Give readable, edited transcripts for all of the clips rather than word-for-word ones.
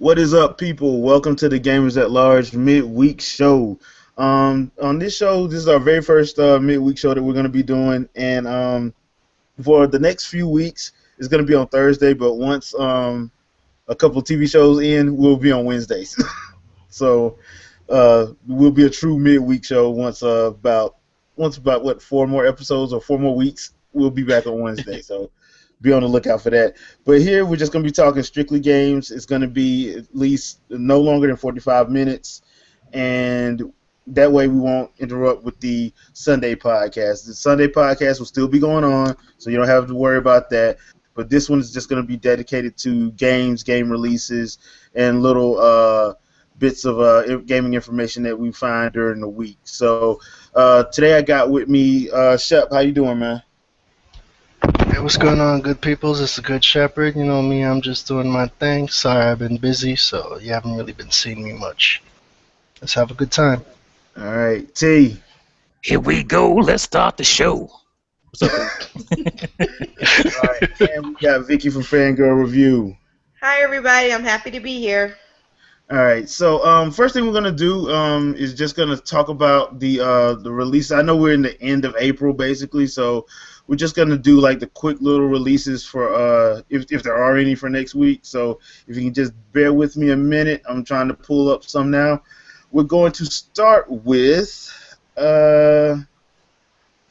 What is up, people? Welcome to the Gamers at Large Midweek show. On this show, this is our very first midweek show that we're going to be doing, and for the next few weeks, it's going to be on Thursday. But once a couple TV shows in, we'll be on Wednesdays. So we'll be a true midweek show once about what 4 more episodes or 4 more weeks. We'll be back on Wednesday. So be on the lookout for that. But here we're just going to be talking strictly games. It's going to be at least no longer than 45 minutes, and that way we won't interrupt with the Sunday podcast. The Sunday podcast will still be going on, so you don't have to worry about that. But this one is just going to be dedicated to games, game releases, and little bits of gaming information that we find during the week. So today I got with me Shep. How you doing, man? Hey, what's going on, good peoples? It's the Good Shepherd. You know me, I'm just doing my thing. Sorry, I've been busy, so you haven't really been seeing me much. Let's have a good time. All right, T. Here we go. Let's start the show. What's up? All right, and we got Vicky from Fangirl Review. Hi, everybody. I'm happy to be here. All right, so first thing we're gonna do is just gonna talk about the release. I know we're in the end of April, basically, so we're just gonna do like the quick little releases for if there are any for next week. So if you can just bear with me a minute, I'm trying to pull up some now. We're going to start with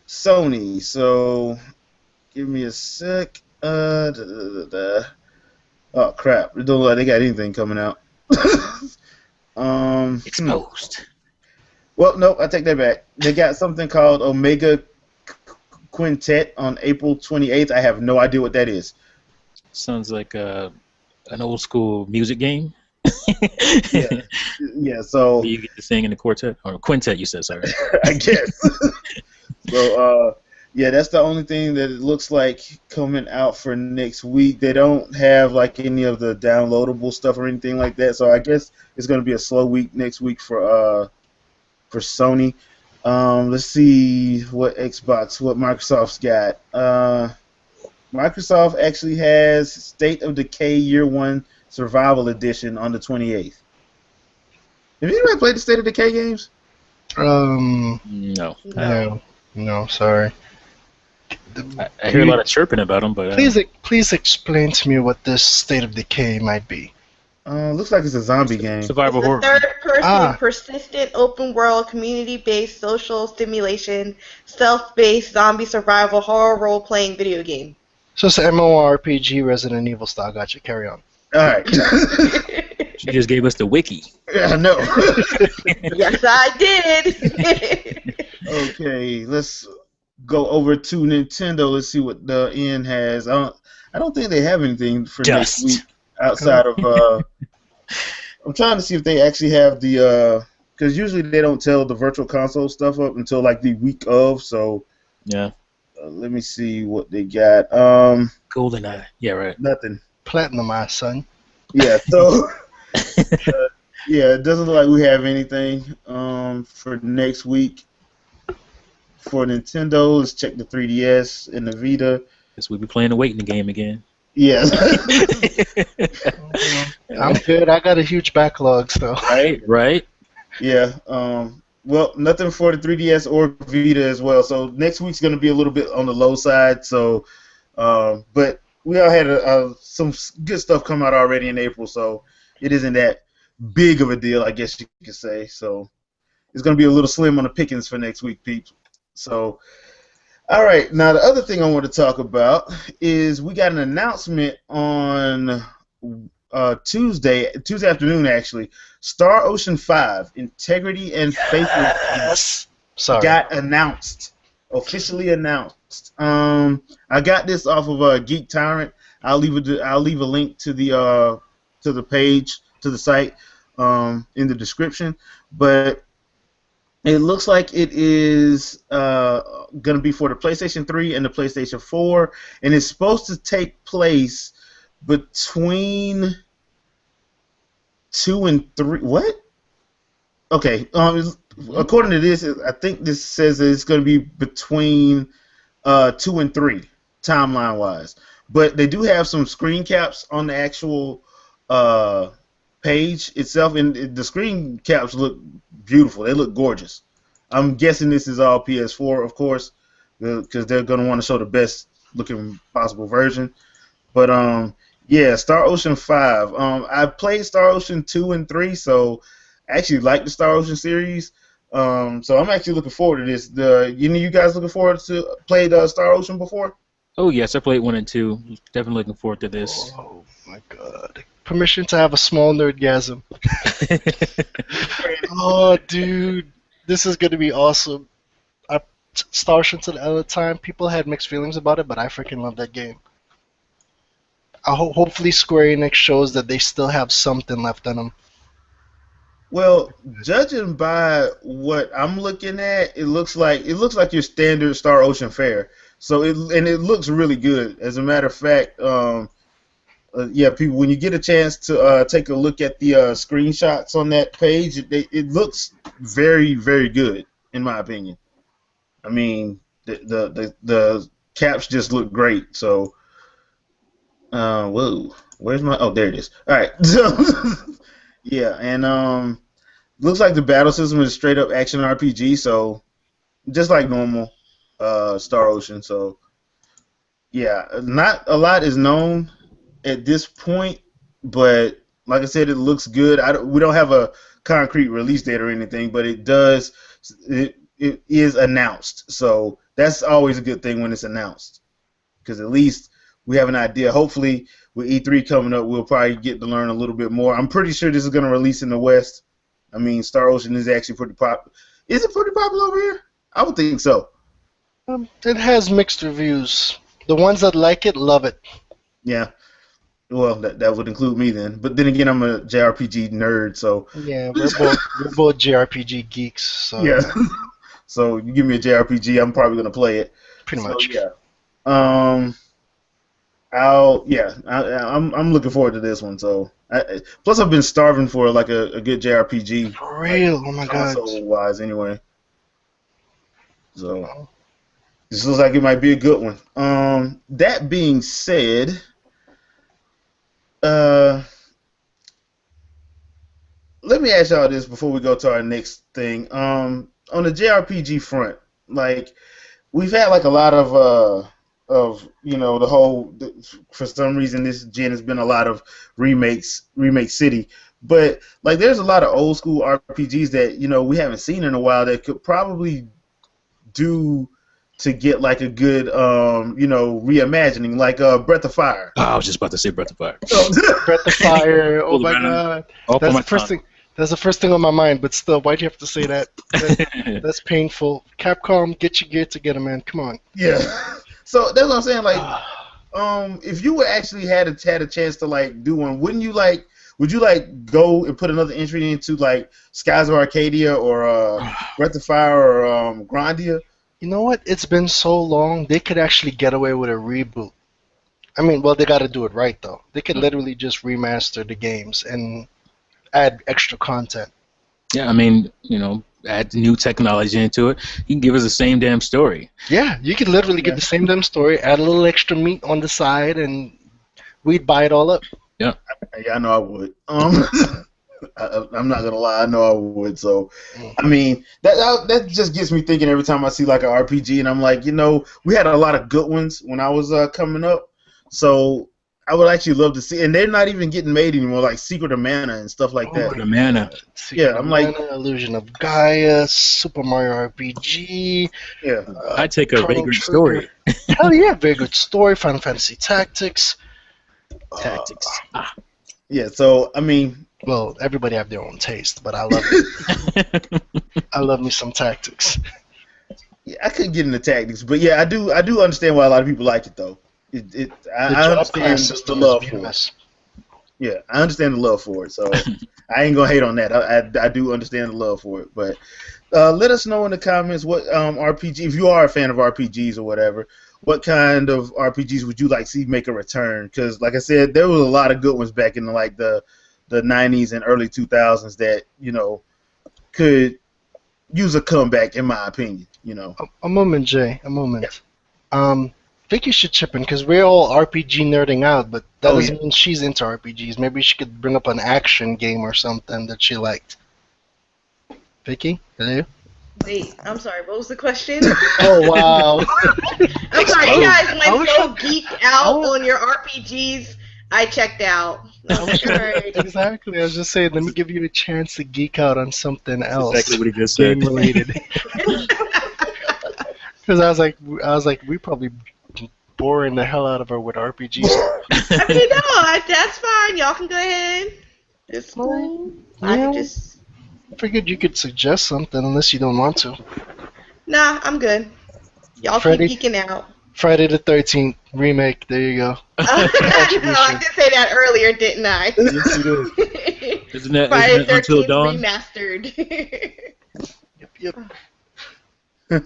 Sony. So give me a sec. Oh crap! It don't look like they got anything coming out. Exposed. Well, no, I take that back. They got something called Omega Quintet on April 28th. I have no idea what that is. Sounds like an old school music game. Yeah. So You get to sing in the quartet or quintet. You said, sorry. I guess. So yeah, that's the only thing that it looks like coming out for next week. They don't have like any of the downloadable stuff or anything like that. So I guess it's going to be a slow week next week for Sony. Let's see what Microsoft's got. Microsoft actually has State of Decay Year 1 Survival Edition on the 28th. Have you ever played the State of Decay games? No. No, sorry. I hear a lot of chirping about them, but Please explain to me what this State of Decay might be. Looks like it's a zombie game. survival It's a horror. third-person, persistent, open-world, community-based, social stimulation, stealth-based, zombie survival, horror role-playing video game. So it's an MMORPG Resident Evil style. Gotcha, carry on. All right. She just gave us the wiki. Yeah, I know. Yes, I did. Okay, let's go over to Nintendo. Let's see what the N has. I don't think they have anything for next week outside of. I'm trying to see if they actually have the because usually they don't tell the Virtual Console stuff up until like the week of. So Yeah. let me see what they got. GoldenEye. Yeah, right. Nothing. Platinum, my son. Yeah. So. Yeah, it doesn't look like we have anything for next week. For Nintendo, let's check the 3DS and the Vita. Guess we'll be playing the waiting game again. Yes. I'm good. I got a huge backlog, so. Right. Yeah. Well, nothing for the 3DS or Vita as well. So next week's going to be a little bit on the low side. So, but we all had some good stuff come out already in April, so it isn't that big of a deal, I guess you could say. So it's going to be a little slim on the pickings for next week, peeps. So, all right. Now, the other thing I want to talk about is we got an announcement on Tuesday afternoon, actually. Star Ocean 5, Integrity and Faithfulness got announced, officially announced. I got this off of Geek Tyrant. I'll leave a link to the page, to the site, in the description. But it looks like it is going to be for the PlayStation 3 and the PlayStation 4, and it's supposed to take place between 2 and 3. What? Okay. According to this, I think this says that it's going to be between 2 and 3, timeline-wise. But they do have some screen caps on the actual page itself, and the screen caps look beautiful. They look gorgeous. I'm guessing this is all PS4, of course, because they're gonna want to show the best looking possible version. But yeah, Star Ocean 5. I played Star Ocean 2 and 3, so I actually like the Star Ocean series. So I'm actually looking forward to this. You guys looking forward to played Star Ocean before? Oh yes, I played 1 and 2. Definitely looking forward to this. Oh my god. Permission to have a small nerdgasm. Oh, dude. This is going to be awesome. Star Ocean to the end of time, people had mixed feelings about it, but I freaking love that game. Hopefully Square Enix shows that they still have something left in them. Well, judging by what I'm looking at, it looks like your standard Star Ocean fare. So it looks really good. As a matter of fact, yeah, people, when you get a chance to take a look at the screenshots on that page, it looks very, very good in my opinion. I mean, the caps just look great. So, whoa, where's my? Oh, there it is. All right. So, yeah, and looks like the battle system is straight up action RPG. So, just like normal Star Ocean. So, yeah, not a lot is known at this point, but like I said, it looks good. We don't have a concrete release date or anything, but it is announced. So that's always a good thing when it's announced, because at least we have an idea. Hopefully, with E3 coming up, we'll probably get to learn a little bit more. I'm pretty sure this is going to release in the West. I mean, Star Ocean is actually pretty popular. Is it pretty popular over here? I would think so. It has mixed reviews. The ones that like it love it. Yeah. Well, that would include me then. But then again, I'm a JRPG nerd, so Yeah, we're both JRPG geeks. So yeah. So you give me a JRPG, I'm probably gonna play it. pretty So, much. yeah. I'm looking forward to this one. So plus I've been starving for like a good JRPG. For real, like, oh my god. console wise anyway. So this looks like it might be a good one. That being said, let me ask y'all this before we go to our next thing. On the JRPG front, like we've had like a lot of the whole, for some reason this gen has been a lot of remake city, but like there's a lot of old school RPGs that we haven't seen in a while that could probably do to get like a good reimagining, like Breath of Fire. Oh, I was just about to say Breath of Fire. Breath of Fire. Oh my god. Off That's my the first tongue. thing. That's the first thing on my mind. But still, why'd you have to say that? That's painful. Capcom, get your gear together, man. Come on. Yeah. So that's what I'm saying. Like, if you would actually had a chance to like do one, would you like go and put another entry into like Skies of Arcadia or Breath of Fire or Grandia? You know what? It's been so long. They could actually get away with a reboot. I mean, well, they got to do it right though. They could literally just remaster the games and add extra content. Yeah, I mean, add new technology into it. You can give us the same damn story. Yeah, you could literally get the same damn story, add a little extra meat on the side, and we'd buy it all up. Yeah, I know I would. I'm not gonna lie, I know I would. So, I mean, that just gets me thinking every time I see like an RPG, and I'm like, we had a lot of good ones when I was coming up. So I would actually love to see, and they're not even getting made anymore, like Secret of Mana and stuff like that. Secret of Mana. Secret of Mana, Illusion of Gaia, Super Mario RPG. Yeah, I'd take a Vagrant story. Hell yeah, Vagrant story, Final Fantasy Tactics. Tactics. Yeah, so I mean, well, everybody have their own taste, but I love it. I love me some Tactics. Yeah, I couldn't get into Tactics, but yeah, I do understand why a lot of people like it though. I understand the love for it. Yeah, I understand the love for it, so I ain't gonna hate on that. I do understand the love for it, but let us know in the comments what RPG, if you are a fan of RPGs or whatever, what kind of RPGs would you like to see make a return? Because, like I said, there was a lot of good ones back in the 90s and early 2000s that could use a comeback, in my opinion. A moment, Jay. A moment. Vicky should chip in because we're all RPG nerding out, but that Oh, doesn't mean she's into RPGs. Maybe she could bring up an action game or something that she liked. Vicky, hello? Wait, I'm sorry. What was the question? Oh, wow. I'm sorry. You guys I went was so trying- geeked out I was- on your RPGs. I checked out. I was like, alright. Exactly. I was just saying, let me give you a chance to geek out on something That's else. exactly what he just said. Game related. Because I was like, we probably boring the hell out of her with RPGs. I mean, no, that's fine. Y'all can go ahead. It's cool. I Yeah. could just. I figured you could suggest something unless you don't want to. Nah, I'm good. Y'all Freddy? keep geeking out. Friday the 13th remake. There you go. I did say that earlier, didn't I? Yes, you did. Isn't that Friday Until 13th Dawn? remastered. Yep.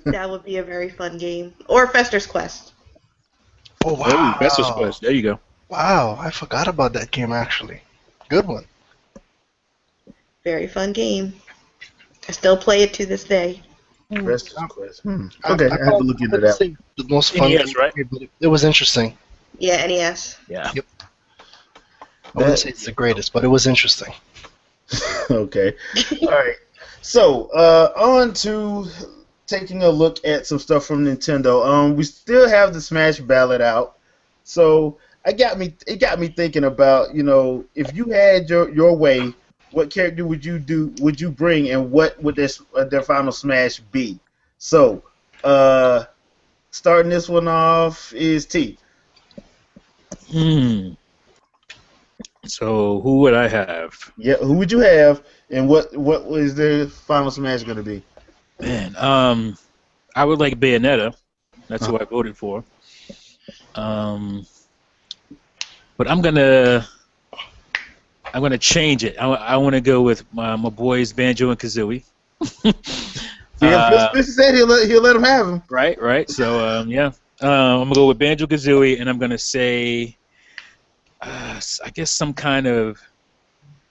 That would be a very fun game. Or Fester's Quest. Oh Oh, wow. Fester's Quest. There you go. Wow, I forgot about that game actually. Good one. Very fun game. I still play it to this day. Rest of Quest. Okay, I have to look into that. Say the most fun NES, game, right? but it was interesting. Yeah, NES. Yeah. I wouldn't say it's the greatest, but it was interesting. Okay. All right. So, on to taking a look at some stuff from Nintendo. We still have the Smash Ballot out. So, it got me thinking about, if you had your way, what character would you bring, and what would their final Smash be? So, starting this one off is T. So who would I have? Yeah, who would you have, and what was their final Smash going to be? Man, I would like Bayonetta. That's who I voted for. But I'm gonna change it. I want to go with my boys Banjo and Kazooie. Yeah, Spencer said he'll let him have him. Right. So yeah, I'm gonna go with Banjo Kazooie, and I'm gonna say, I guess some kind of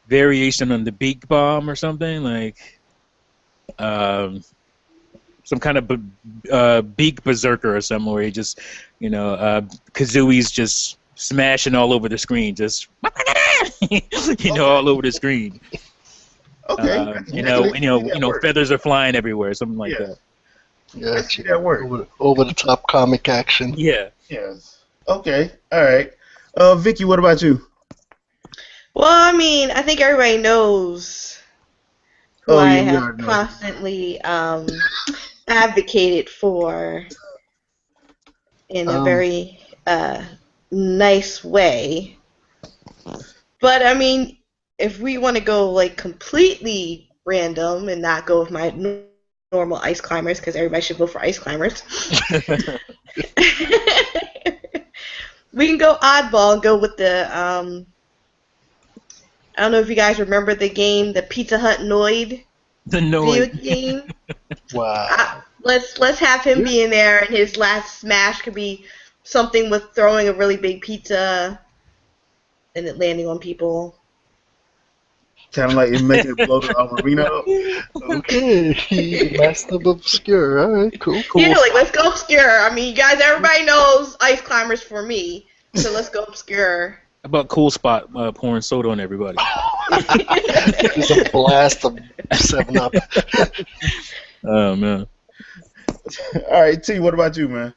variation on the Beak Bomb or something like, some kind of Beak Berserker or something where he just, Kazooie's just smashing all over the screen, just all over the screen. Okay. Feathers are flying everywhere, something like Yeah. that. Yeah, I see that work. Over the top comic action. Yeah. Yes. Okay. All right. Vicky, what about you? Well, I mean, I think everybody knows who Oh, I yeah, we have already know. constantly advocated for in a very nice way. But, I mean, if we want to go, like, completely random and not go with my normal ice climbers, because everybody should vote for ice climbers, we can go oddball and go with the, I don't know if you guys remember the game, the Pizza Hut Noid The video noise. game. Wow. Let's have him be in there, and his last smash could be something with throwing a really big pizza and it landing on people. Kind of like it making it blow the arena up. Okay. Master of Obscure. Alright, cool. Yeah, like, let's go obscure. I mean, you guys, everybody knows ice climbers for me, so let's go obscure. How about Cool Spot pouring soda on everybody? There's a blast of 7-Up. Oh man. All right, T. What about you, man?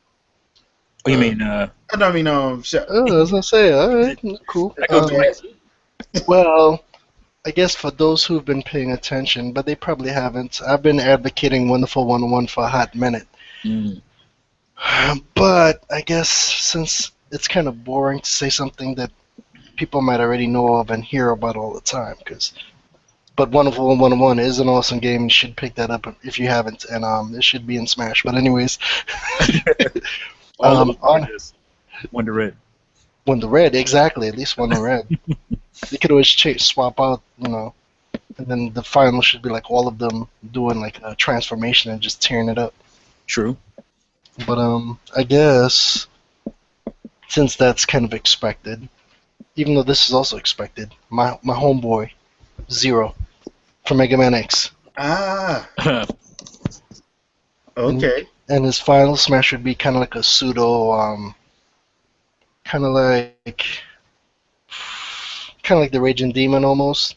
What do you mean? I was gonna say, alright, cool. I go jazz. Well, I guess for those who've been paying attention, but they probably haven't, I've been advocating Wonderful 101 for a hot minute. But I guess since it's kind of boring to say something that people might already know of and hear about all the time, but Wonderful 101 is an awesome game. You should pick that up if you haven't, and it should be in Smash. But anyways, Wonder Red. Wonder Red, exactly. At least Wonder Red. You could always swap out, and then the final should be like all of them doing like a transformation and just tearing it up. True. But I guess since that's kind of expected, even though this is also expected, my homeboy Zero from Mega Man X. Okay. And his final smash would be kind of like a pseudo kind of like the Raging Demon almost.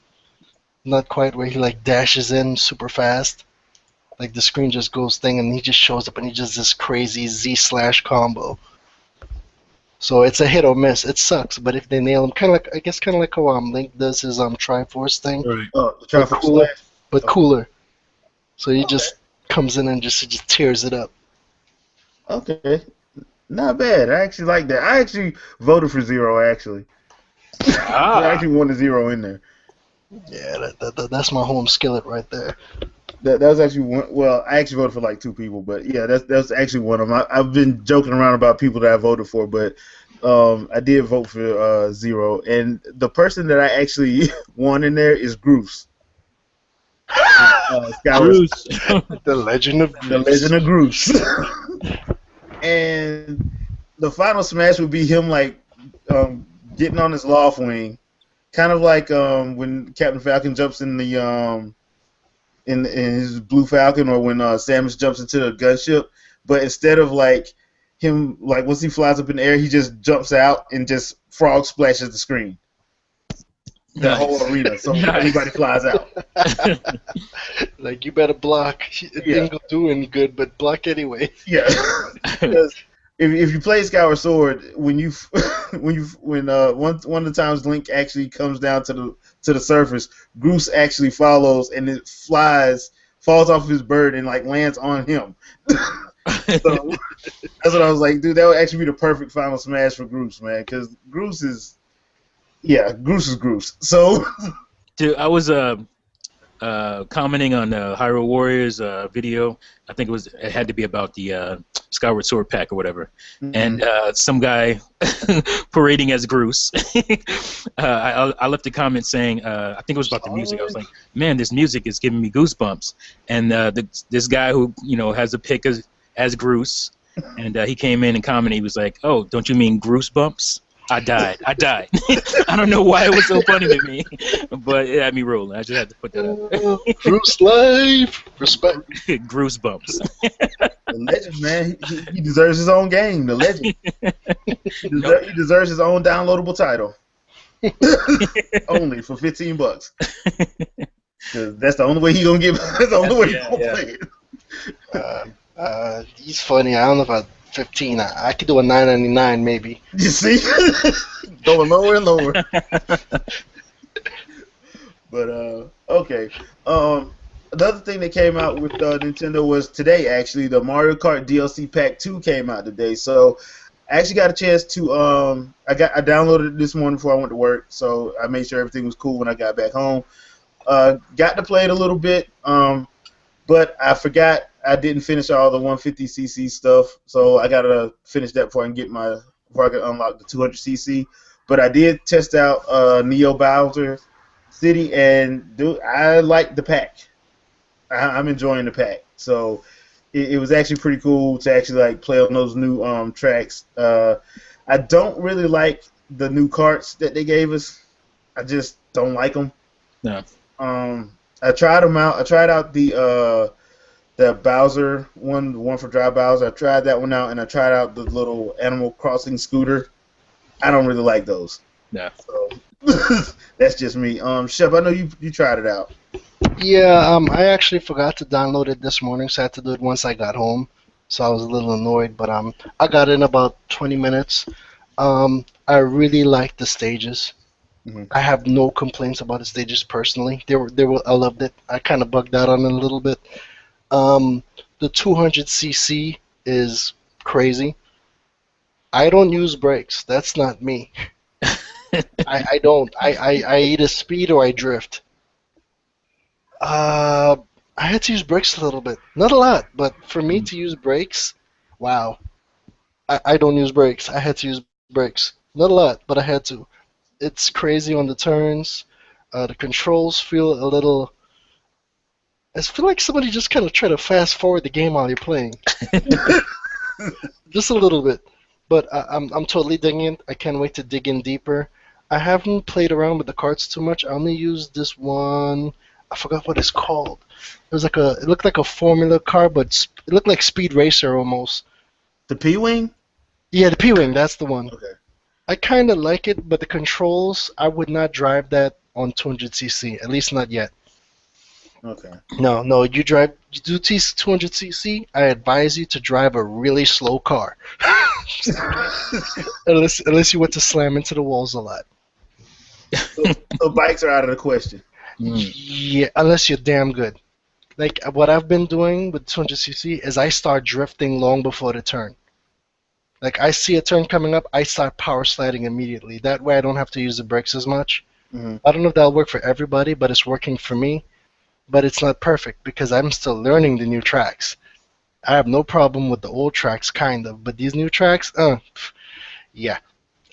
Not quite where he like dashes in super fast. Like the screen just goes thing and he just shows up and he does this crazy Z/ combo. So it's a hit or miss. It sucks, but if they nail him, kind of like I guess kind of like how Link does his Triforce thing, Right. The but Triforce cooler. Slash. But cooler. So he just comes in and just tears it up. Okay. Not bad. I actually like that. I actually voted for Zero, actually. I actually wanted Zero in there. Yeah, that's my home skillet right there. That was actually one. Well, I actually voted for like two people, but yeah, that's actually one of them. I've been joking around about people that I voted for, but I did vote for Zero, and the person that I actually won in there is Groose. Bruce. The Legend of The Legend of Groose. And the final smash would be him like getting on his loft wing, kind of like when Captain Falcon jumps in the in his Blue Falcon, or when Samus jumps into the gunship. But instead of like him, like once he flies up in the air, he just jumps out and just frog splashes the screen, the whole arena, so everybody flies out. Like you better block. It didn't go do any good, but block anyway. Yeah, because if you play Skyward Sword, when one of the times Link actually comes down to the surface, Groose actually follows and it falls off his bird and like lands on him. So that's what I was like, dude. That would actually be the perfect final smash for Groose, man, because Groose is Groose. So, Dude, I was commenting on Hyrule Warriors video. I think it had to be about the Skyward Sword pack or whatever. Mm-hmm. And some guy parading as Groose. I left a comment saying, I think it was about the music. I was like, man, this music is giving me goosebumps. And this guy who has a pic as Groose, and he came in and commented. He was like, oh, don't you mean Groose bumps? I died. I don't know why it was so funny to me, but it had me rolling. I just had to put that up. Groose life, respect. Groose bumps. The legend, man, he deserves his own game. The legend. He deserves his own downloadable title. Only for $15. Cause that's the only way he gonna get. That's the only way he gonna play it. He's funny. I don't know about 15. I could do a $9.99 maybe. You see, going lower and lower. But okay. Another thing that came out with Nintendo was today. Actually, the Mario Kart DLC Pack 2 came out today. So I actually got a chance to I downloaded it this morning before I went to work. So I made sure everything was cool when I got back home. Got to play it a little bit. But I forgot I didn't finish all the 150cc stuff, so I gotta finish that before I can unlock the 200cc. But I did test out Neo Bowser City, and dude, I like the pack. I'm enjoying the pack. So it was actually pretty cool to actually like play on those new tracks. I don't really like the new carts that they gave us. I just don't like them. No. I tried them out. I tried out the Bowser one, the one for Dry Bowser. I tried that one out, and I tried out the little Animal Crossing scooter. I don't really like those. Yeah. So that's just me. Shep, I know you tried it out. Yeah, I actually forgot to download it this morning, so I had to do it once I got home. So I was a little annoyed, but I got it in about 20 minutes. I really like the stages. Mm-hmm. I have no complaints about the stages personally. I loved it. I kind of bugged out on it a little bit. The 200cc is crazy. I don't use brakes. That's not me. I don't. I either speed or I drift. I had to use brakes a little bit. Not a lot, but for me to use brakes, wow. I don't use brakes. I had to use brakes. Not a lot, but I had to. It's crazy on the turns. The controls feel a little... I feel like somebody just kind of tried to fast forward the game while you're playing. Just a little bit. But I'm totally digging it. I can't wait to dig in deeper. I haven't played around with the carts too much. I only used this one. I forgot what it's called. It looked like a Formula car, but it looked like Speed Racer almost. The P-Wing? Yeah, the P-Wing. That's the one. Okay. I kind of like it, but the controls, I would not drive that on 200cc, at least not yet. Okay. No, you do 200cc, I advise you to drive a really slow car. Unless you want to slam into the walls a lot. So bikes are out of the question. Yeah, unless you're damn good. Like what I've been doing with 200cc is I start drifting long before the turn. Like I see a turn coming up, I start power sliding immediately. That way I don't have to use the brakes as much. Mm-hmm. I don't know if that'll work for everybody, but it's working for me. But it's not perfect because I'm still learning the new tracks. I have no problem with the old tracks, kind of, but these new tracks, yeah.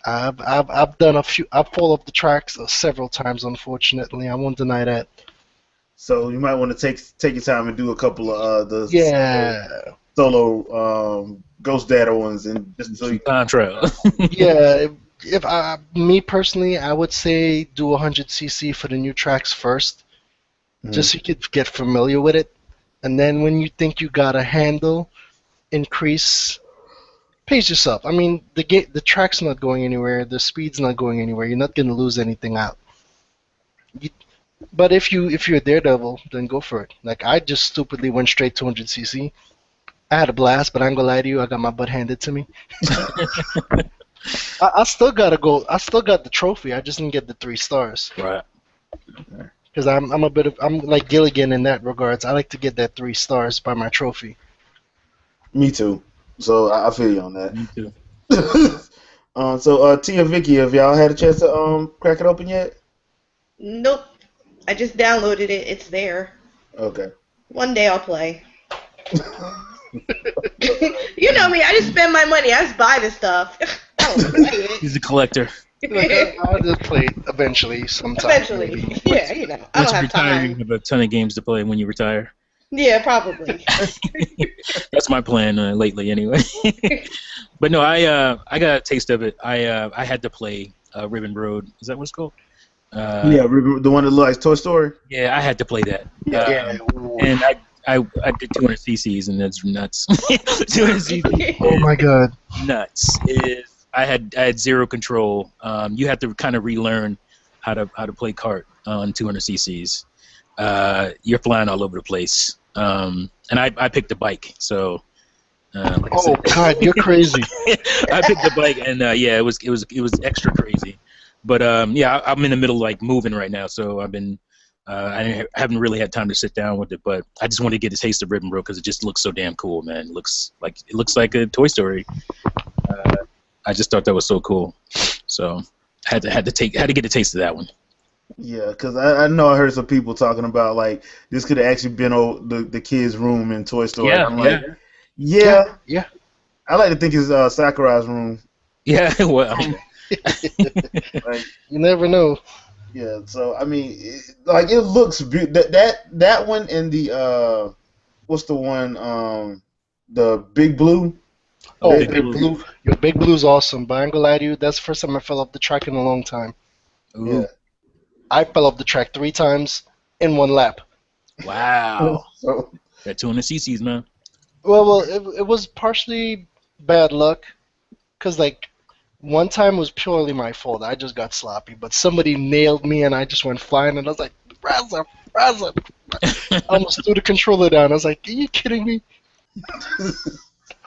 I've done a few. I've fallen off the tracks several times, unfortunately. I won't deny that. So you might want to take your time and do a couple of the solo Ghost Data ones, and just so you Contra. Yeah, me personally, I would say do 100cc for the new tracks first, just so you could get familiar with it, and then when you think you got a handle, pace yourself. I mean, the track's not going anywhere, the speed's not going anywhere. You're not gonna lose anything out. But if you're a daredevil, then go for it. Like I just stupidly went straight 200cc. I had a blast, but I ain't gonna lie to you, I got my butt handed to me. I still gotta go. I still got the trophy. I just didn't get the 3 stars. Right. Because I'm like Gilligan in that regards. I like to get that 3 stars by my trophy. Me too. So I feel you on that. Me too. So Tia, Vicky, have y'all had a chance to crack it open yet? Nope. I just downloaded it. It's there. Okay. One day I'll play. You know me. I just spend my money. I just buy the stuff. I don't play it. He's a collector. I'll just play it eventually, sometime. Eventually. Maybe. Yeah, you know. I Once don't you have retire, you time. have a ton of games to play when you retire. Yeah, probably. That's my plan lately, anyway. But no, I got a taste of it. I had to play Ribbon Road. Is that what it's called? Yeah, the one that looks like Toy Story. Yeah, I had to play that. Yeah. And I did 200 cc's, and that's nuts. 200 cc's. Oh my god. Nuts. I had zero control. You have to kind of relearn how to play kart on 200 cc's. You're flying all over the place. And I picked a bike, so. Like I said, God, you're crazy. I picked the bike, and yeah, it was extra crazy. But yeah, I'm in the middle of like moving right now, so I've been I haven't really had time to sit down with it. But I just wanted to get a taste of Ribbon Road because it just looks so damn cool, man. It looks like a Toy Story. I just thought that was so cool, so I had to get a taste of that one. Yeah, because I know I heard some people talking about like this could have actually been the kids' room in Toy Story. Yeah, I'm like, yeah. Yeah. I like to think it's Sakurai's room. Yeah, well, Like, You never know. yeah, so I mean, it looks that one and the what's the one the Big Blue. Oh, Big Big Blue. Blue. Your Big Blue's awesome, but I ain't gonna lie to you, that's the first time I fell off the track in a long time. ooh, Yeah. I fell off the track 3 times in 1 lap. wow, So that 200 cc's, man. Well, it was partially bad luck, because, like, one time was purely my fault. I just got sloppy, but somebody nailed me and I just went flying, and I was like, Razza. I almost threw the controller down. I was like, are you kidding me?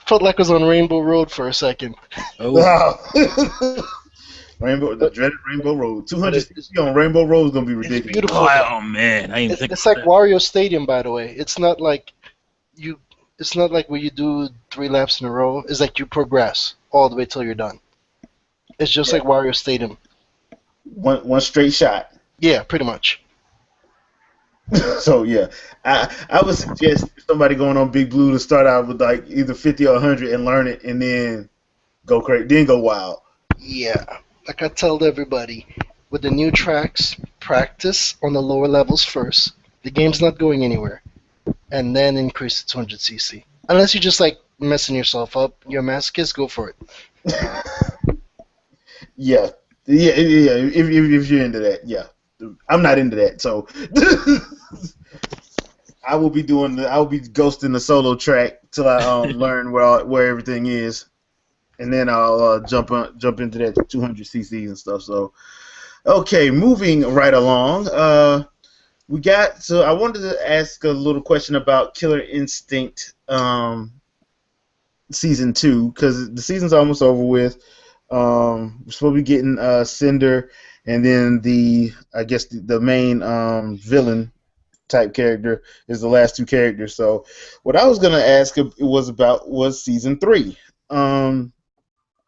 Felt like I was on Rainbow Road for a second. Oh, wow. The dreaded Rainbow Road. 260 on Rainbow Road is gonna be It's ridiculous. beautiful. oh man, I didn't think It's about like that. Wario Stadium, by the way. It's not like where you do 3 laps in a row. It's like you progress all the way till you're done. It's just like Wario Stadium. One straight shot. Yeah, pretty much. So yeah, I would suggest somebody going on Big Blue to start out with like either 50 or 100 and learn it, and then go crazy, then go wild. Yeah. Like I tell everybody, with the new tracks, practice on the lower levels first. The game's not going anywhere. And then increase to 200cc. Unless you just like messing yourself up, you're a masochist, go for it. Yeah. If you're into that, yeah. I'm not into that, so I will be ghosting the solo track till I learn where everything is. and then I'll jump into that 200 cc's and stuff. So, okay, moving right along. So I wanted to ask a little question about Killer Instinct season 2 because the season's almost over with. We're supposed to be getting Cinder, and then I guess the main villain type character is the last two characters. So what I was gonna ask was season 3.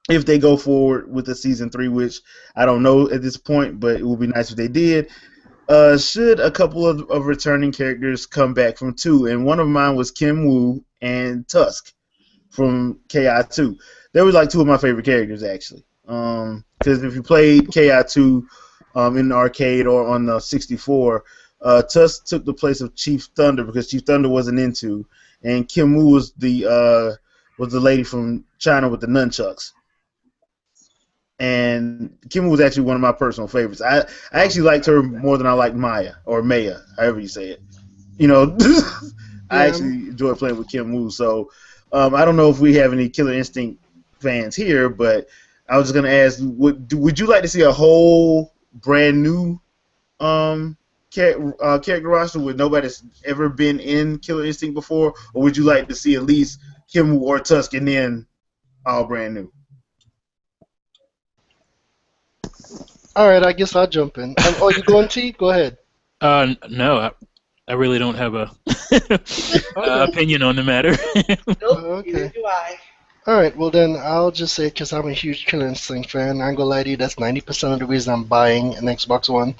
If they go forward with the season 3, which I don't know at this point, but it would be nice if they did. Should a couple of returning characters come back from 2? And one of mine was Kim Woo and Tusk from KI2. They were like two of my favorite characters, actually. Because if you played KI2 in the arcade or on the 64, Tusk took the place of Chief Thunder because Chief Thunder wasn't into, and Kim Woo was the lady from China with the nunchucks. And Kim was actually one of my personal favorites. I actually liked her more than I liked Maya or Maya, however you say it. You know, I actually enjoyed playing with Kim Woo. So I don't know if we have any Killer Instinct fans here, but I was just gonna ask: would you like to see a whole brand new character roster with nobody's ever been in Killer Instinct before, or would you like to see at least Kim Woo or Tusk and then all brand new? All right, I guess I'll jump in. Oh, you going, T? Go ahead. No, I really don't have a opinion on the matter. Nope, Okay. neither do I. All right, well then I'll just say because I'm a huge Killer Instinct fan. I'm gonna lie to you, that's 90% of the reason I'm buying an Xbox One.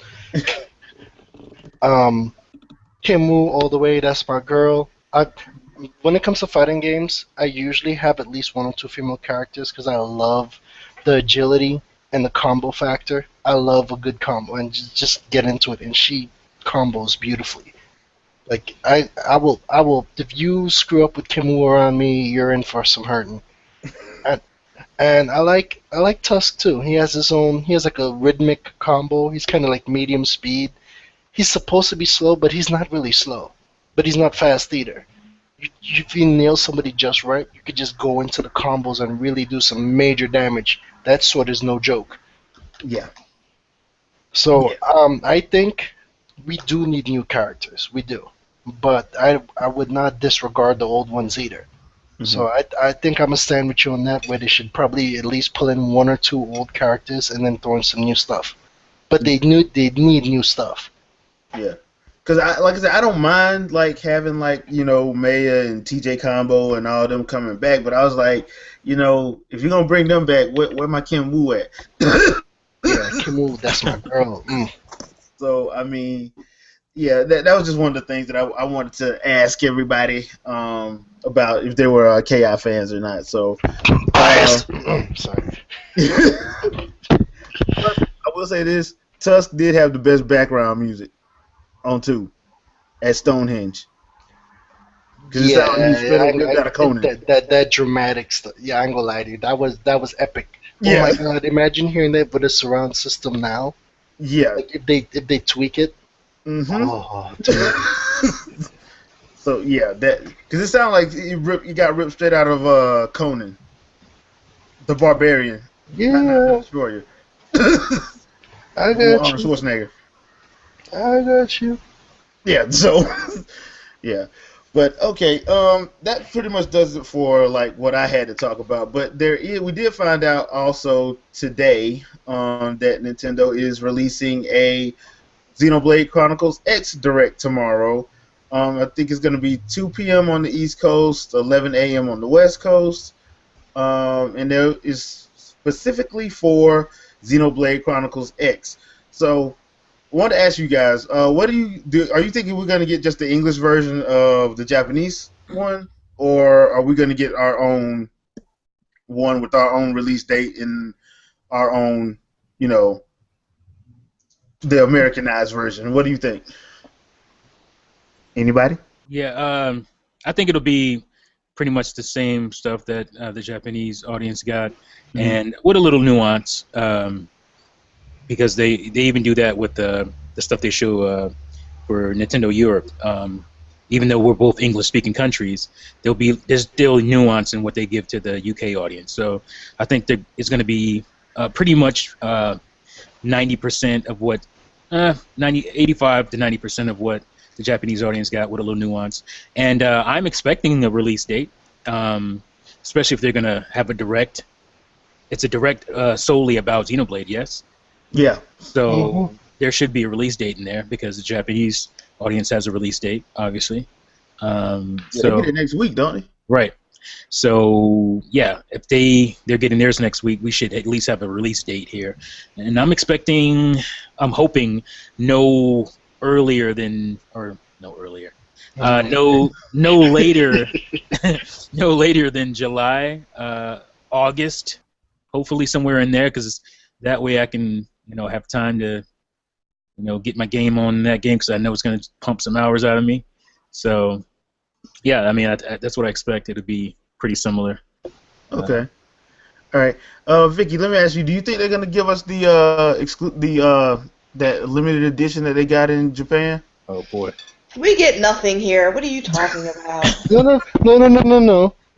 Kim Woo all the way. That's my girl. When it comes to fighting games, I usually have at least one or two female characters because I love the agility and the combo factor. I love a good combo and just get into it, and she combos beautifully. Like I will. If you screw up with Kim Woo around me, you're in for some hurting. And I like Tusk too. He has like a rhythmic combo. He's kind of like medium speed. He's supposed to be slow, but he's not really slow. But he's not fast either. If you nail somebody just right, you could just go into the combos and really do some major damage. That sword is no joke. Yeah. So I think we do need new characters. We do. But I would not disregard the old ones either. Mm-hmm. So I think I'm going to stand with you on that, where they should probably at least pull in one or two old characters and then throw in some new stuff. But they need new stuff. Yeah. Because, like I said, I don't mind like having like, you know, Maya and TJ Combo and all them coming back. But I was like, you know, if you're going to bring them back, where my Kim Woo at? Yeah, Kim Woo, that's my girl. So, I mean, yeah, that was just one of the things that I wanted to ask everybody about if they were KI fans or not. So, sorry. But I will say this: Tusk did have the best background music on 2 at Stonehenge. Yeah, that dramatic stuff. Yeah, I ain't gonna lie to you. That was epic. Oh my god! Imagine hearing that with a surround system now. Yeah. Like if they tweak it. Mm-hmm. Oh, dude. So yeah, that because it sounded like you got ripped straight out of Conan, the Barbarian. Yeah. Not Destroyer. I got you. Arnold Schwarzenegger. I got you. Yeah. So yeah. But okay, that pretty much does it for like what I had to talk about. But we did find out also today that Nintendo is releasing a Xenoblade Chronicles X Direct tomorrow. I think it's going to be 2 p.m. on the East Coast, 11 a.m. on the West Coast, and there is specifically for Xenoblade Chronicles X. So I wanted to ask you guys, what do you do? Are you thinking we're going to get just the English version of the Japanese one, or are we going to get our own one with our own release date and our own, you know, the Americanized version? What do you think? Anybody? Yeah, I think it'll be pretty much the same stuff that the Japanese audience got, and with a little nuance. Because they even do that with the stuff they show for Nintendo Europe. even though we're both English-speaking countries, there's still nuance in what they give to the UK audience. So I think that it's going to be pretty much 90% of what 85 to 90% of what the Japanese audience got with a little nuance. And I'm expecting a release date, especially if they're going to have a direct. It's a direct solely about Xenoblade, yes? Yeah. So there should be a release date in there because the Japanese audience has a release date, obviously. They get it next week, don't they? Right. So yeah, if they're getting theirs next week, we should at least have a release date here. And I'm hoping no later, no later than July, August, hopefully somewhere in there, because that way I can have time to get my game on that game, because I know it's going to pump some hours out of me. So yeah, I mean that's what I expect. It'll be pretty similar. Okay. All right. Vicky, let me ask you: do you think they're gonna give us the that limited edition that they got in Japan? Oh boy. We get nothing here. What are you talking about? No.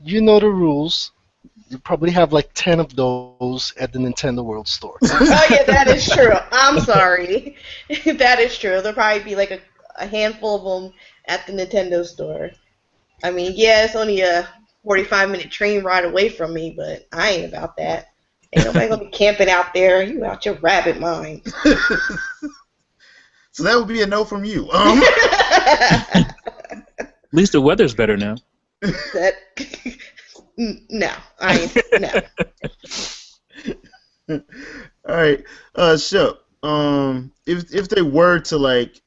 You know the rules. You probably have like 10 of those at the Nintendo World Store. Oh yeah, that is true. I'm sorry. That is true. There'll probably be like a handful of them at the Nintendo store. I mean, yeah, it's only a 45-minute train ride away from me, but I ain't about that. Ain't nobody gonna be camping out there. You out your rabbit mind. So that would be a no from you. At least the weather's better now. No, I ain't. No. All right. So, if they were to like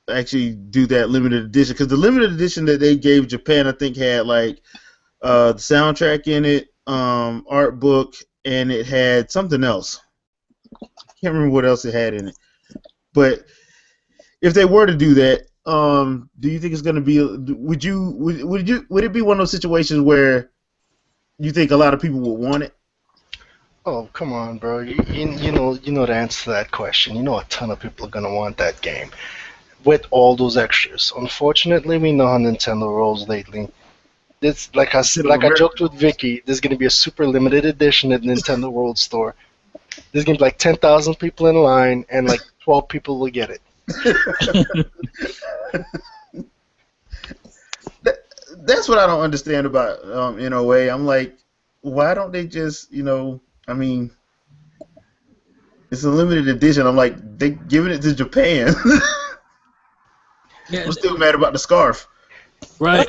actually do that limited edition, because the limited edition that they gave Japan, I think, had like the soundtrack in it, art book, and it had something else. Can't remember what else it had in it. But if they were to do that, do you think it's going to be? Would it be one of those situations where you think a lot of people would want it? Oh, come on, bro. You know the answer to that question. You know a ton of people are gonna want that game with all those extras. Unfortunately, we know how Nintendo rolls lately. This, like I joked with Vicky, there's gonna be a super limited edition at Nintendo World Store. There's gonna be like 10,000 people in line, and like 12 people will get it. That's what I don't understand about NOA. I'm like, why don't they just, I mean, it's a limited edition. I'm like, they giving it to Japan. Yeah, I'm still mad about the scarf. Right.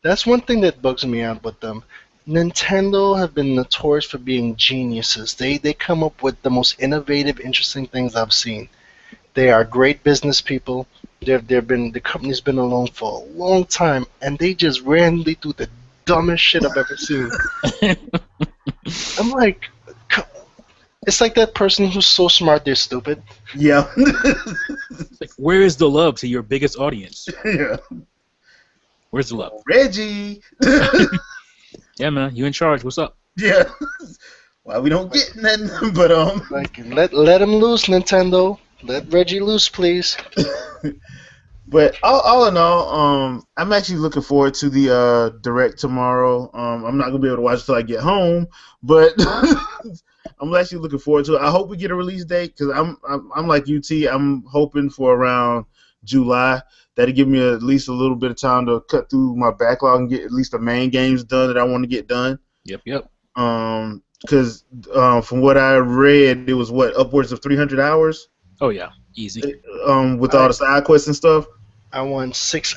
That's one thing that bugs me out with them. Nintendo have been notorious for being geniuses. They come up with the most innovative, interesting things I've seen. They are great business people. The company's been alone for a long time, and they just randomly do the dumbest shit I've ever seen. I'm like, it's like that person who's so smart they're stupid. Yeah. Like, where is the love to your biggest audience? Yeah. Where's the love? Reggie. Yeah, man, you in charge. What's up? Yeah. Why we don't get nothing, but Like, let him loose, Nintendo. Let Reggie loose, please. But all in all, I'm actually looking forward to the direct tomorrow. I'm not gonna be able to watch it till I get home, but I'm actually looking forward to it. I hope we get a release date, because I'm like UT. I'm hoping for around July. That'll give me at least a little bit of time to cut through my backlog and get at least the main games done that I want to get done. Yep. Because from what I read, it was upwards of 300 hours. Oh yeah, easy. With all the side quests and stuff. I want 6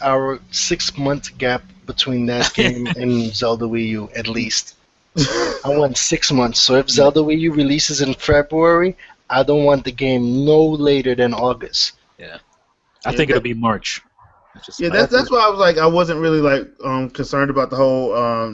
month gap between that game and Zelda Wii U at least. I want 6 months. So if Zelda Wii U releases in February, I don't want the game no later than August. Yeah, I think it'll be March. That's why I was like, I wasn't really like concerned about the whole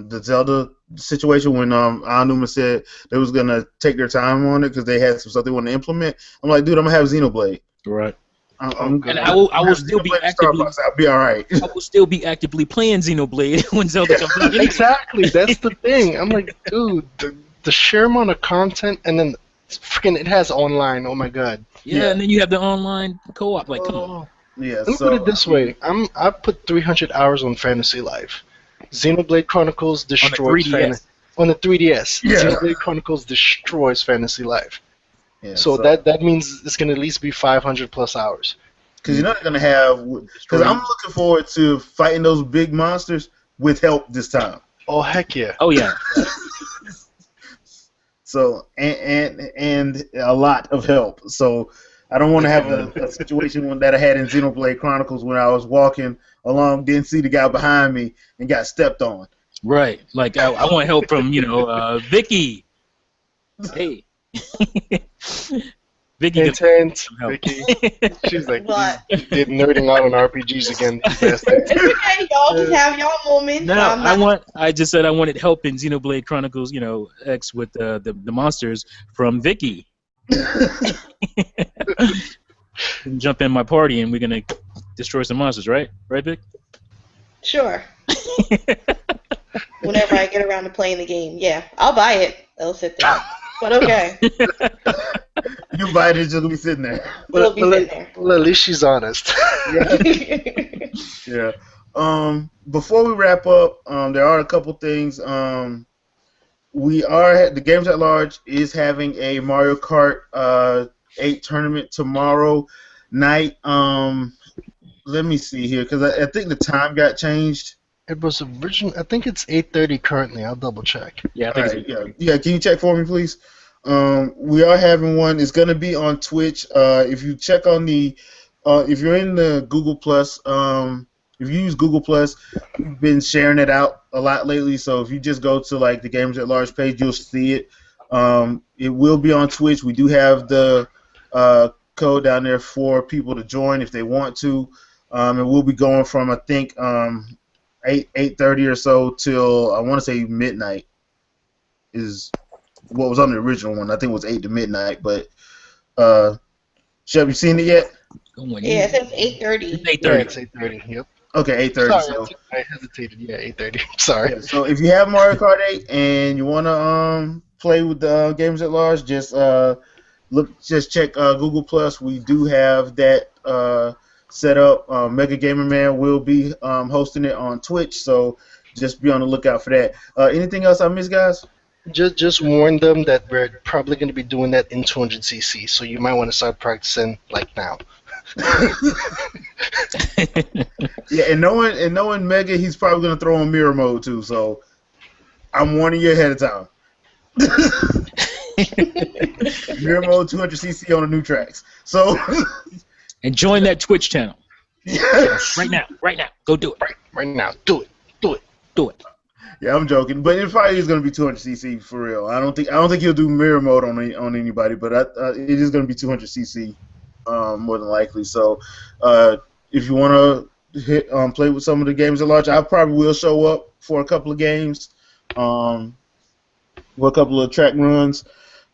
the Zelda situation when Aonuma said they was gonna take their time on it because they had some stuff they want to implement. I'm like, dude, I'm gonna have Xenoblade. Right. And I will still be actively. I'll be all right. I will still be actively playing Xenoblade when Zelda comes out. Exactly, that's the thing. I'm like, dude, the sheer amount of content, and then freaking it has online. Oh my god. Yeah, and then you have the online co-op. Like, come on. Yeah. Let me So put it this way: I put 300 hours on Fantasy Life. Xenoblade Chronicles destroys 3DS. On the 3DS. Yeah. Xenoblade Chronicles destroys Fantasy Life. yeah. So that means it's gonna at least be 500 plus hours. because you're not gonna have. Because I'm looking forward to fighting those big monsters with help this time. Oh heck yeah! Oh yeah. So and a lot of help. So I don't want to have a situation that I had in Xenoblade Chronicles when I was walking along, didn't see the guy behind me, and got stepped on. Right. Like I want help from Vicky. Hey. Vicky. Intense, help. Vicky. She's like, What? did nerding out on RPGs again. You bastard. Okay, y'all just have y'all moments. No, I just said I wanted help in Xenoblade Chronicles, X with the monsters from Vicky. Jump in my party and we're gonna destroy some monsters, right? Right, Vic? Sure. Whenever I get around to playing the game, yeah, I'll buy it. It'll sit there. But okay. You buy it, it's just gonna be sitting there. It'll be sitting there. Well, at least she's honest. Yeah. Before we wrap up, there are a couple things. The Games at Large is having a Mario Kart 8 tournament tomorrow night. Let me see here because I think the time got changed. It was original. I think it's 8:30 currently. I'll double check. Yeah, I think Yeah. Can you check for me, please? We are having one. It's gonna be on Twitch. If you check on if you're in the Google Plus, if you use Google Plus, we've been sharing it out a lot lately. So if you just go to like the Games at Large page, you'll see it. It will be on Twitch. We do have the code down there for people to join if they want to. And we'll be going from I think 8:30 or so till I want to say midnight is what was on the original one. I think it was 8 to midnight. But Shep, you seen it yet? Yeah, it says 8:30. It's 8:30. Yeah, it's 8:30. Yep. Okay, 8:30. Sorry, So I hesitated. Yeah, 8:30. Sorry. yeah, so if you have Mario Kart 8 and you wanna play with the Games at Large, just check Google Plus. We do have that set up. Mega Gamer Man will be hosting it on Twitch, so just be on the lookout for that. Anything else I missed, guys? Just warn them that we're probably going to be doing that in 200cc, so you might want to start practicing like now. Yeah, and knowing Mega, he's probably gonna throw on mirror mode too. So I'm warning you ahead of time. Mirror mode 200cc on the new tracks. So And join that Twitch channel. yes. Right now. Go do it. Right now. Do it. Do it. Yeah, I'm joking, but it probably is gonna be 200cc for real. I don't think he'll do mirror mode on anybody, but it is gonna be 200cc more than likely. So if you want to play with some of the Games at Large, I probably will show up for a couple of games, for a couple of track runs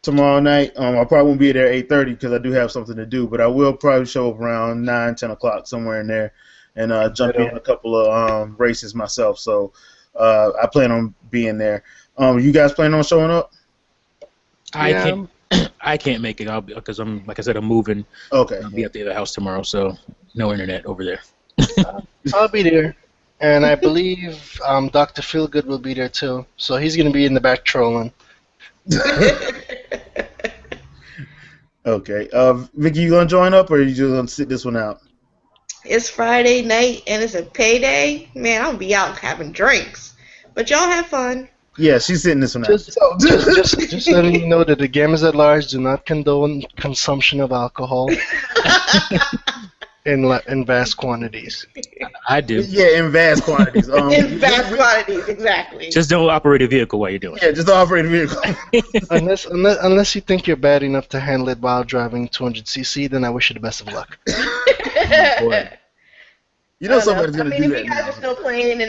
tomorrow night. I probably won't be there at 8:30 because I do have something to do, but I will probably show up around 9, 10 o'clock somewhere in there and jump in a couple of races myself. So I plan on being there. You guys plan on showing up? I can't make it because I'm like I said I'm moving. Okay. I'll be at the other house tomorrow, so no internet over there. I'll be there. And I believe Dr. Feelgood will be there too. So he's going to be in the back trolling. Okay. Vicky, you gonna join up or are you just gonna sit this one out? It's Friday night and it's a payday. Man, I'm gonna be out having drinks. But y'all have fun. Yeah, she's sitting this one out. Just letting you know that the Gamers at Large do not condone consumption of alcohol in vast quantities. I do. Yeah, in vast quantities. In vast quantities, exactly. Just don't operate a vehicle while you're doing it. Yeah, just operate a vehicle. unless you think you're bad enough to handle it while driving 200cc, then I wish you the best of luck. Boy. You know somebody's gonna do if that you guys now. are still playing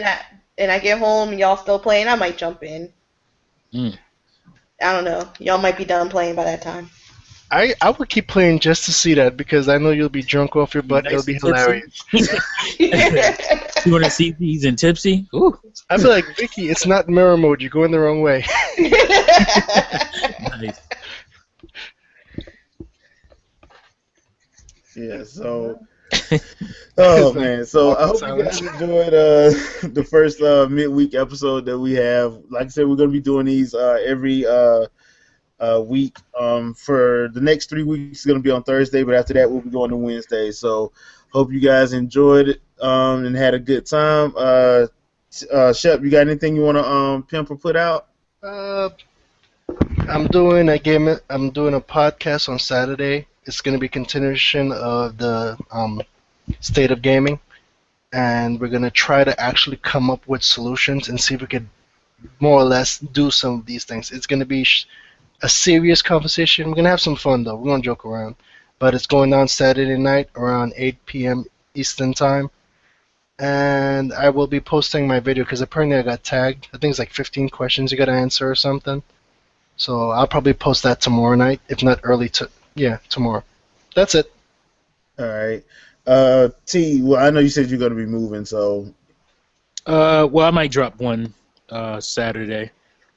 and I get home and y'all still playing, I might jump in. Mm. I don't know. Y'all might be done playing by that time. I would keep playing just to see that because I know you'll be drunk off your butt. It'll be hilarious. 200 cc's and tipsy. Ooh. I'd be like, Vicky, it's not mirror mode. You're going the wrong way. Nice. Yeah, so Oh It's like man, so I awkward hope you guys silence. enjoyed the first midweek episode that we have. Like I said, we're gonna be doing these every week. For the next 3 weeks, it's gonna be on Thursday, but after that, we'll be going to Wednesday. So hope you guys enjoyed it and had a good time. Shep, you got anything you want to pimp or put out? Uh, I'm doing a game. I'm doing a podcast on Saturday. It's going to be continuation of the state of gaming, and we're going to try to actually come up with solutions and see if we could more or less do some of these things. It's going to be a serious conversation. We're going to have some fun though. We're going to joke around, but it's going on Saturday night around 8 p.m. Eastern time. And I will be posting my video because apparently I got tagged. I think it's like 15 questions you got to answer or something. So I'll probably post that tomorrow night, if not early tomorrow. That's it. All right. T, well, I know you said you're gonna be moving, so Well, I might drop one Saturday.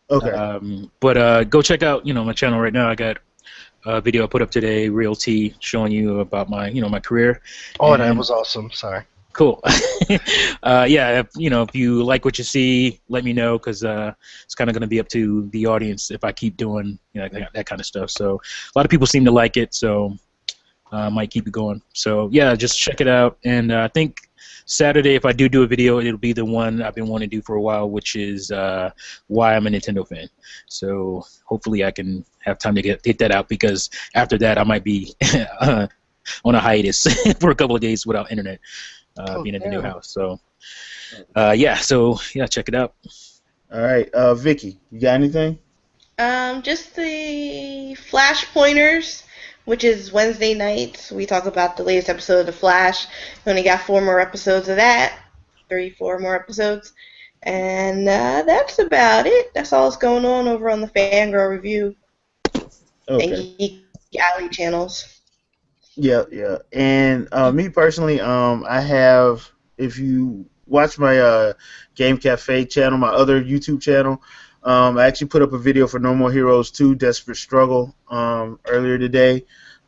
okay. But go check out, my channel right now. I got a video I put up today, Real T, showing you about my career. Oh, that And was awesome. Sorry. cool. Yeah, if you like what you see, let me know because it's kind of going to be up to the audience if I keep doing that kind of stuff. So a lot of people seem to like it, so I might keep it going. So yeah, just check it out. And I think Saturday, if I do a video, it'll be the one I've been wanting to do for a while, which is why I'm a Nintendo fan. So hopefully I can have time to get that out because after that I might be on a hiatus for a couple of days without internet. Being in the new house. So, check it out. All right, Vicky, you got anything? Just the Flash pointers, which is Wednesday nights. We talk about the latest episode of The Flash. We only got 4 more episodes of that. 4 more episodes. And that's about it. That's all that's going on over on the Fangirl Review and Okay. Geek Alley channels. Yeah, yeah. And me personally, I have, if you watch my Game Cafe channel, my other YouTube channel, I actually put up a video for No More Heroes 2 Desperate Struggle earlier today.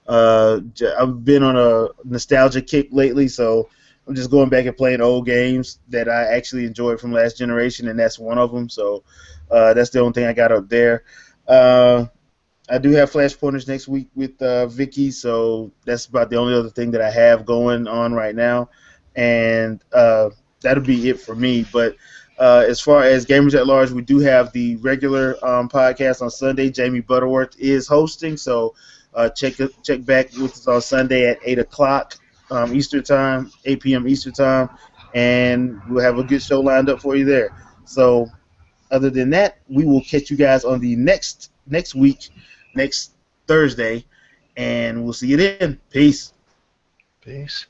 I've been on a nostalgia kick lately, so I'm just going back and playing old games that I actually enjoyed from last generation, and that's one of them. So that's the only thing I got up there. I do have Flash Pointers next week with Vicky, so that's about the only other thing that I have going on right now, and that'll be it for me. But as far as Gamers at Large, we do have the regular podcast on Sunday. Jamie Butterworth is hosting, so check back with us on Sunday at 8 o'clock Eastern Time, 8 p.m. Eastern Time, and we'll have a good show lined up for you there. So other than that, we will catch you guys on the next week, next Thursday, and we'll see you then. Peace. Peace.